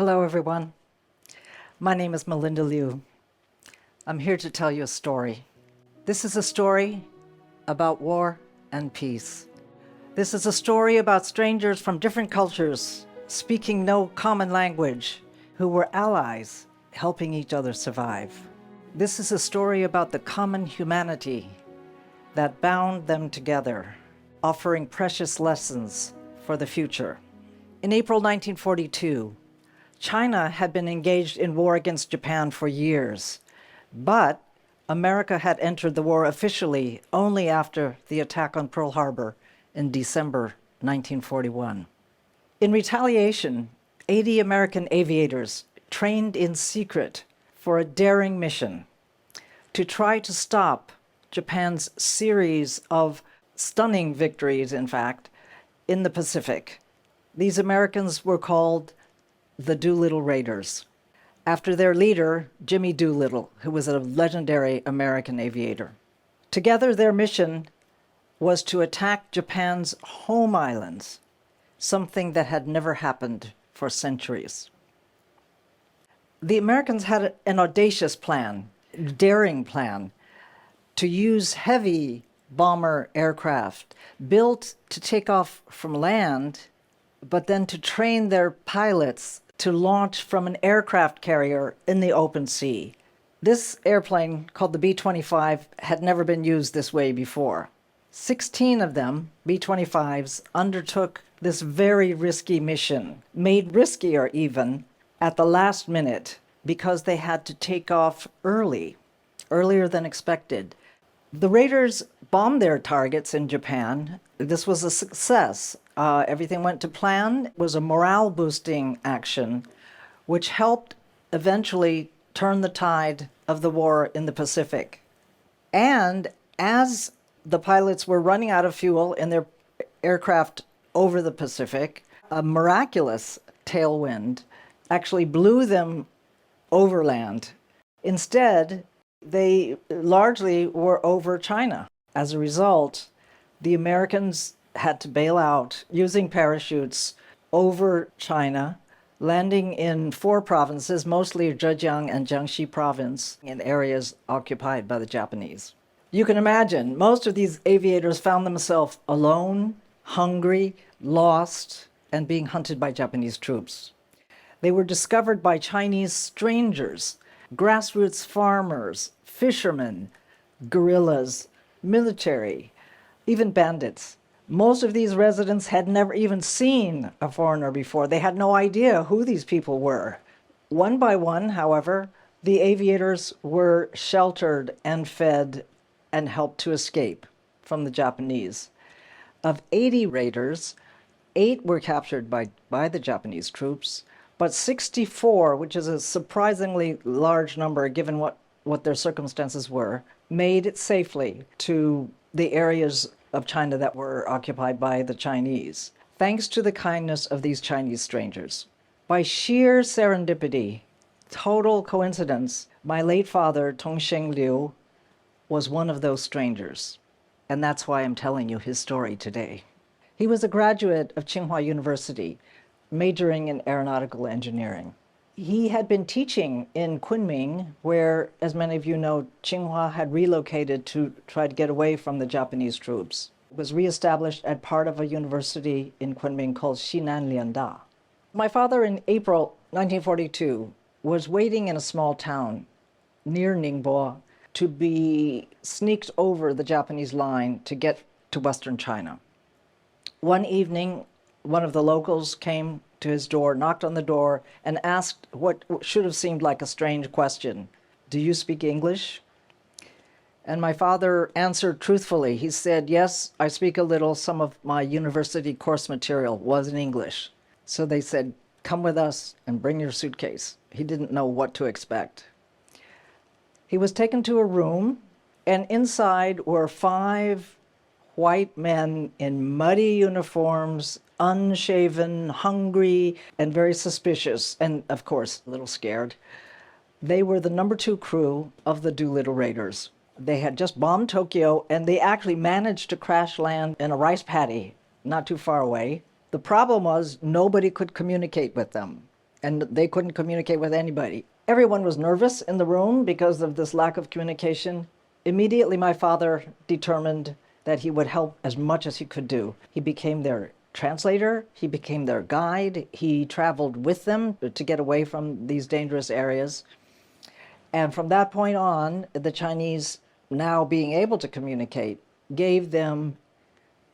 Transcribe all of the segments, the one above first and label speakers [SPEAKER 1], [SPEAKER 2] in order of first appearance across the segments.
[SPEAKER 1] Hello, everyone. My name is Melinda Liu. I'm here to tell you a story. This is a story about war and peace. This is a story about strangers from different cultures, speaking no common language, who were allies, helping each other survive. This is a story about the common humanity that bound them together, offering precious lessons for the future. In April 1942, China had been engaged in war against Japan for years, but America had entered the war officially only after the attack on Pearl Harbor in December 1941. In retaliation, 80 American aviators trained in secret for a daring mission to try to stop Japan's series of stunning victories, in fact, in the Pacific. These Americans were called the Doolittle Raiders, after their leader, Jimmy Doolittle, who was a legendary American aviator. Together, their mission was to attack Japan's home islands, something that had never happened for centuries. The Americans had an audacious plan, daring plan, to use heavy bomber aircraft built to take off from land, but then to train their pilots to launch from an aircraft carrier in the open sea. This airplane, called the B-25, had never been used this way before. 16 of them, B-25s, undertook this very risky mission, made riskier even at the last minute because they had to take off earlier than expected. The Raiders bombed their targets in Japan. This was a success. Everything went to plan. It was a morale-boosting action, which helped eventually turn the tide of the war in the Pacific. And as the pilots were running out of fuel in their aircraft over the Pacific, a miraculous tailwind actually blew them overland. Instead, they largely were over China. As a result, the Americans had to bail out using parachutes over China, landing in 4 provinces, mostly Zhejiang and Jiangxi province, in areas occupied by the Japanese. You can imagine, most of these aviators found themselves alone, hungry, lost, and being hunted by Japanese troops. They were discovered by Chinese strangers, grassroots farmers, fishermen, guerrillas, military, even bandits. Most of these residents had never even seen a foreigner before. They had no idea who these people were. One by one, however, the aviators were sheltered and fed and helped to escape from the Japanese. Of 80 raiders, 8 were captured by the Japanese troops, but 64, which is a surprisingly large number given what their circumstances were, made it safely to the areas of China that were occupied by the Chinese, thanks to the kindness of these Chinese strangers. By sheer serendipity, total coincidence, my late father, Tung-Sheng Liu, was one of those strangers. And that's why I'm telling you his story today. He was a graduate of Tsinghua University, majoring in aeronautical engineering. He had been teaching in Kunming, where, as many of you know, Tsinghua had relocated to try to get away from the Japanese troops. It was reestablished at part of a university in Kunming called Xinan Lianda. My father, in April 1942, was waiting in a small town near Ningbo to be sneaked over the Japanese line to get to Western China. One evening, one of the locals came to his door, knocked on the door, and asked what should have seemed like a strange question. "Do you speak English?" And my father answered truthfully. He said, "Yes, I speak a little. Some of my university course material was in English." So they said, "Come with us and bring your suitcase." He didn't know what to expect. He was taken to a room, and inside were 5 white men in muddy uniforms, unshaven, hungry, and very suspicious, and of course, a little scared. They were the number 2 crew of the Doolittle Raiders. They had just bombed Tokyo, and they actually managed to crash land in a rice paddy not too far away. The problem was nobody could communicate with them. and they couldn't communicate with anybody. Everyone was nervous in the room because of this lack of communication. Immediately, my father determined that he would help as much as he could do. He became their translator, he became their guide, he traveled with them to get away from these dangerous areas. And from that point on, the Chinese, now being able to communicate, gave them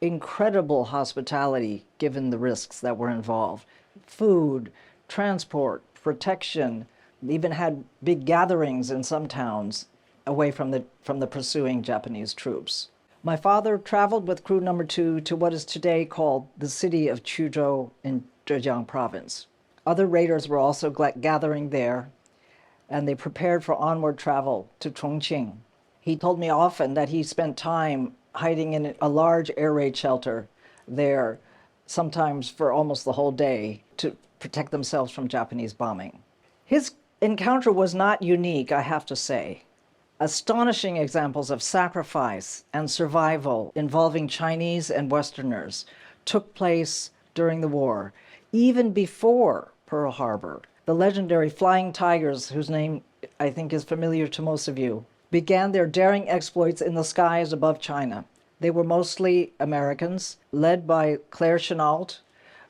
[SPEAKER 1] incredible hospitality given the risks that were involved. Food, transport, protection, even had big gatherings in some towns away from the pursuing Japanese troops. My father traveled with crew number 2 to what is today called the city of Chuzhou in Zhejiang province. Other raiders were also gathering there, and they prepared for onward travel to Chongqing. He told me often that he spent time hiding in a large air raid shelter there, sometimes for almost the whole day, to protect themselves from Japanese bombing. His encounter was not unique, I have to say. Astonishing examples of sacrifice and survival involving Chinese and Westerners took place during the war, even before Pearl Harbor. The legendary Flying Tigers, whose name I think is familiar to most of you, began their daring exploits in the skies above China. They were mostly Americans, led by Claire Chennault,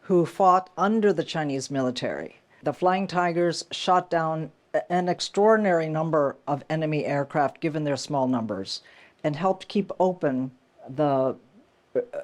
[SPEAKER 1] who fought under the Chinese military. The Flying Tigers shot down an extraordinary number of enemy aircraft, given their small numbers, and helped keep open the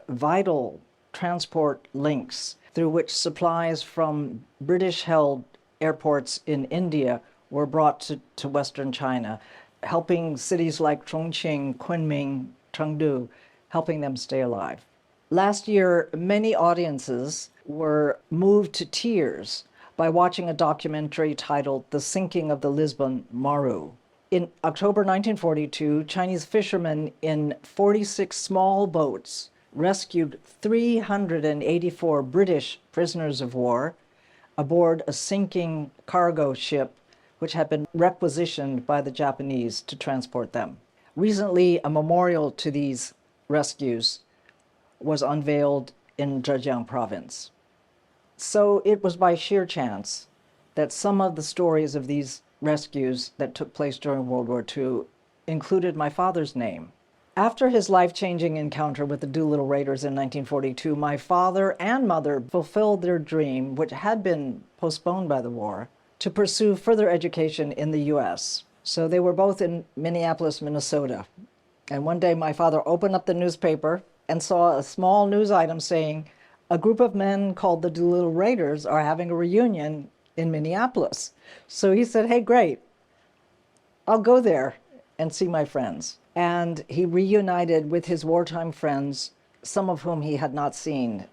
[SPEAKER 1] vital transport links through which supplies from British-held airports in India were brought to Western China, helping cities like Chongqing, Kunming, Chengdu, helping them stay alive. Last year, many audiences were moved to tears by watching a documentary titled The Sinking of the Lisbon Maru. In October 1942, Chinese fishermen in 46 small boats rescued 384 British prisoners of war aboard a sinking cargo ship which had been requisitioned by the Japanese to transport them. Recently, a memorial to these rescues was unveiled in Zhejiang province. So it was by sheer chance that some of the stories of these rescues that took place during World War II included my father's name. After his life-changing encounter with the Doolittle Raiders in 1942, my father and mother fulfilled their dream, which had been postponed by the war, to pursue further education in the U.S. So they were both in Minneapolis, Minnesota. And one day my father opened up the newspaper and saw a small news item saying, a group of men called the Doolittle Raiders are having a reunion in Minneapolis. So he said, hey, great, I'll go there and see my friends. And he reunited with his wartime friends, some of whom he had not seen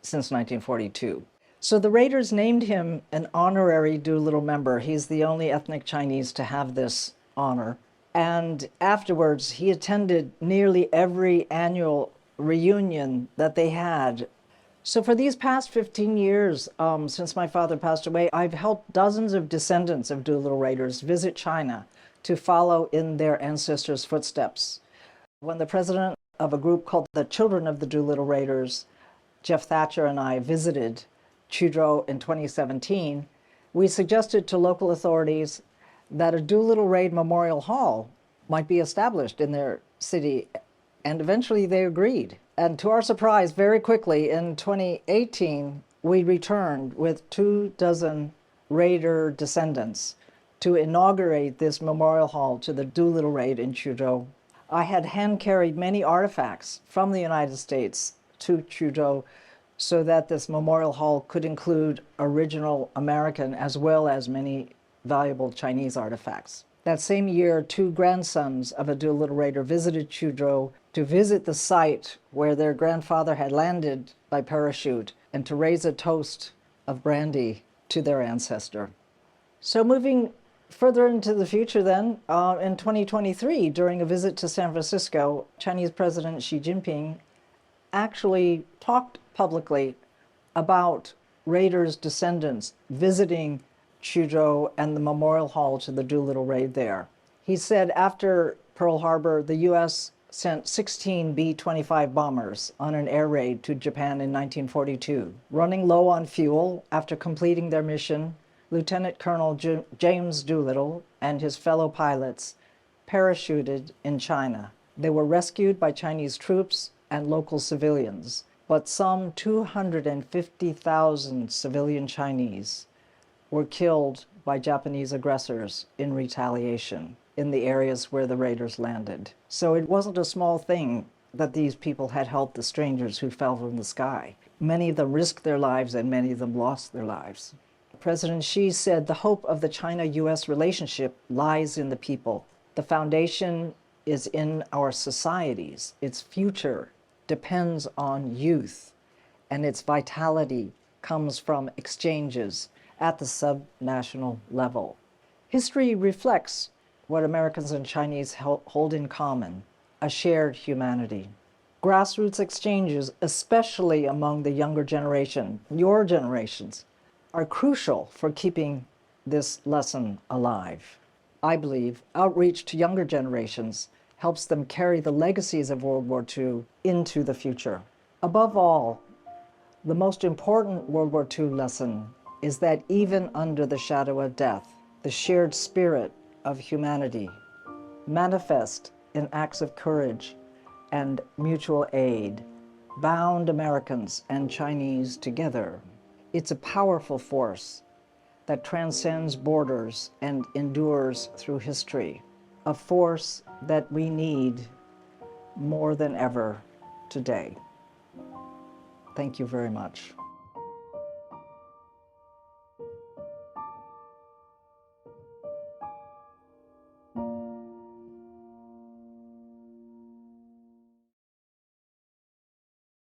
[SPEAKER 1] since 1942. So the Raiders named him an honorary Doolittle member. He's the only ethnic Chinese to have this honor. And afterwards, he attended nearly every annual reunion that they had. So for these past 15 years, since my father passed away, I've helped dozens of descendants of Doolittle Raiders visit China to follow in their ancestors' footsteps. When the president of a group called the Children of the Doolittle Raiders, Jeff Thatcher, and I visited Chuzhou in 2017, we suggested to local authorities that a Doolittle Raid Memorial Hall might be established in their city, and eventually they agreed. And to our surprise, very quickly in 2018, we returned with 24 Raider descendants to inaugurate this memorial hall to the Doolittle Raid in Chuzhou. I had hand-carried many artifacts from the United States to Chuzhou so that this memorial hall could include original American as well as many valuable Chinese artifacts. That same year, 2 grandsons of a Doolittle Raider visited Chuzhou to visit the site where their grandfather had landed by parachute and to raise a toast of brandy to their ancestor. So moving further into the future then, in 2023, during a visit to San Francisco, Chinese President Xi Jinping actually talked publicly about Raiders' descendants visiting Chuzhou and the memorial hall to the Doolittle Raid there. He said after Pearl Harbor, the U.S. sent 16 B-25 bombers on an air raid to Japan in 1942. Running low on fuel after completing their mission, Lieutenant Colonel James Doolittle and his fellow pilots parachuted in China. They were rescued by Chinese troops and local civilians, but some 250,000 civilian Chinese were killed by Japanese aggressors in retaliation in the areas where the raiders landed. So it wasn't a small thing that these people had helped the strangers who fell from the sky. Many of them risked their lives and many of them lost their lives. President Xi said the hope of the China-US relationship lies in the people. The foundation is in our societies. Its future depends on youth, and its vitality comes from exchanges at the subnational level. History reflects what Americans and Chinese hold in common, a shared humanity. Grassroots exchanges, especially among the younger generation, your generations, are crucial for keeping this lesson alive. I believe outreach to younger generations helps them carry the legacies of World War II into the future. Above all, the most important World War II lesson is that even under the shadow of death, the shared spirit of humanity manifest in acts of courage and mutual aid bound Americans and Chinese together. It's a powerful force that transcends borders and endures through history, a force that we need more than ever today. Thank you very much.